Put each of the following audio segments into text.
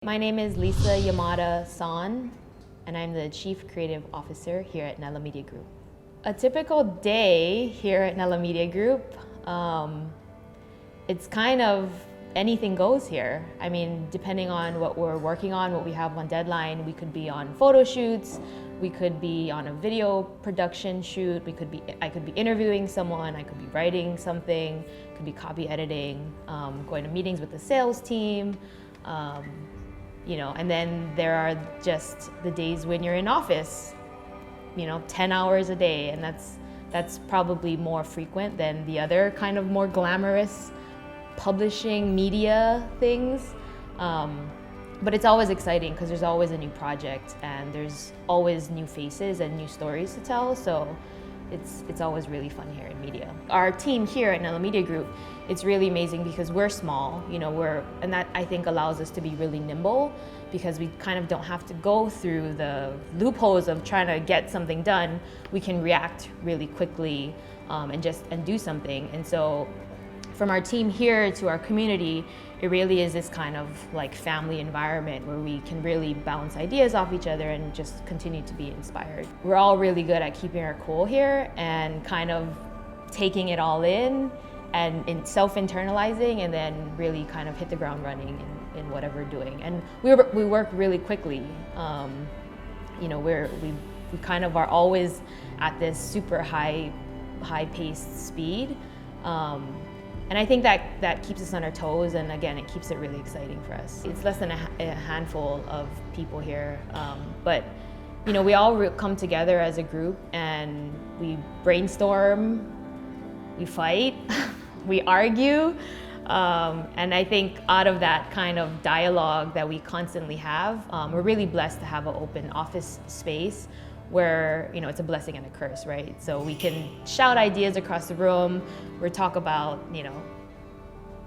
My name is Lisa Yamada-son, and I'm the Chief Creative Officer here at Nella Media Group. A typical day here at Nella Media Group, it's kind of anything goes here. I mean, depending on what we're working on, what we have on deadline, we could be on photo shoots, we could be on a video production shoot, I could be interviewing someone, I could be writing something, could be copy editing, going to meetings with the sales team. And then there are just the days when you're in office, 10 hours a day, and that's probably more frequent than the other kind of more glamorous publishing media things. But it's always exciting because there's always a new project and there's always new faces and new stories to tell. So it's always really fun here in media. Our team here at Nella Media Group, it's really amazing because we're small, and that I think allows us to be really nimble because we kind of don't have to go through the loopholes of trying to get something done. We can react really quickly and do something. And so from our team here to our community, it really is this kind of like family environment where we can really bounce ideas off each other and just continue to be inspired. We're all really good at keeping our cool here and kind of taking it all in and self-internalizing, and then really kind of hit the ground running in whatever we're doing. And we work really quickly. We kind of are always at this super high-paced speed. And I think that keeps us on our toes, and again, it keeps it really exciting for us. It's less than a handful of people here, but we all come together as a group and we brainstorm, we fight, we argue, and I think out of that kind of dialogue that we constantly have, we're really blessed to have an open office space where it's a blessing and a curse, right? So we can shout ideas across the room, we talk about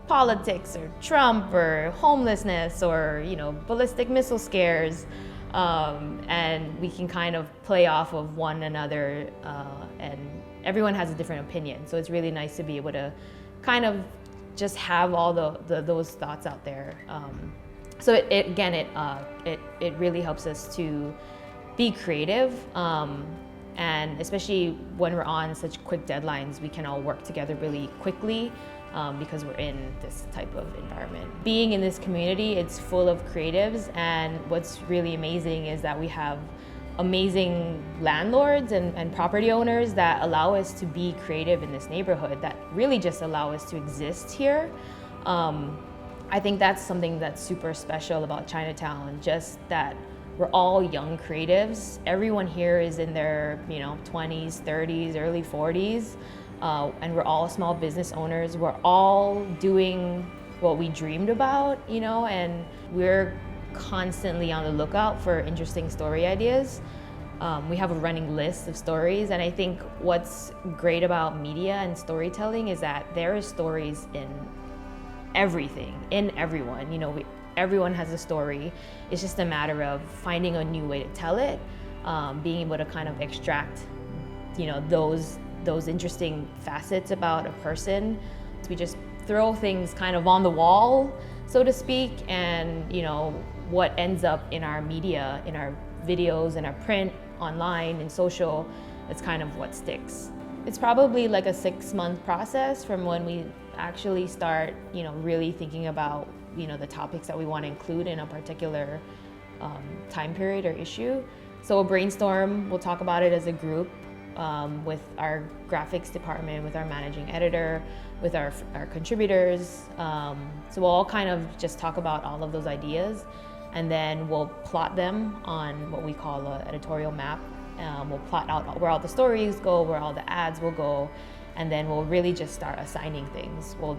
politics or Trump or homelessness or ballistic missile scares, and we can kind of play off of one another, and everyone has a different opinion. So it's really nice to be able to kind of just have all those thoughts out there. So it really helps us to be creative, and especially when we're on such quick deadlines, we can all work together really quickly because we're in this type of environment. Being in this community, it's full of creatives, and what's really amazing is that we have amazing landlords and property owners that allow us to be creative in this neighborhood, that really just allow us to exist here. I think that's something that's super special about Chinatown, just that we're all young creatives. Everyone here is in their 20s, 30s, early 40s, and we're all small business owners. We're all doing what we dreamed about, and we're constantly on the lookout for interesting story ideas. We have a running list of stories, and I think what's great about media and storytelling is that there are stories in everything, in everyone. Everyone has a story. It's just a matter of finding a new way to tell it, being able to kind of extract, those interesting facets about a person. So we just throw things kind of on the wall, so to speak, and what ends up in our media, in our videos, in our print, online, and social, it's kind of what sticks. It's probably like a 6-month process from when we actually start, really thinking about the topics that we want to include in a particular time period or issue. So we'll brainstorm, we'll talk about it as a group with our graphics department, with our managing editor, with our contributors. So we'll all kind of just talk about all of those ideas, and then we'll plot them on what we call an editorial map. We'll plot out where all the stories go, where all the ads will go, and then we'll really just start assigning things. We'll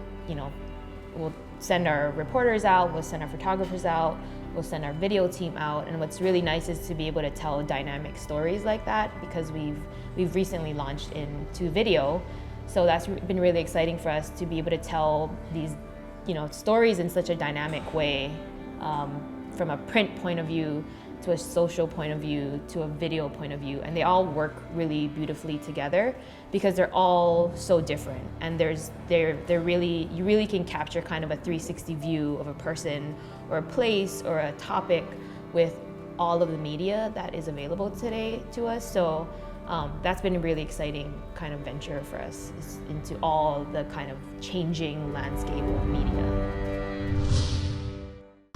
send our reporters out, we'll send our photographers out, we'll send our video team out, and what's really nice is to be able to tell dynamic stories like that, because we've recently launched into video, so that's been really exciting for us to be able to tell these stories in such a dynamic way, from a print point of view to a social point of view, to a video point of view, and they all work really beautifully together because they're all so different. And they're really, you really can capture kind of a 360 view of a person or a place or a topic with all of the media that is available today to us. So that's been a really exciting kind of venture for us, is into all the kind of changing landscape of media.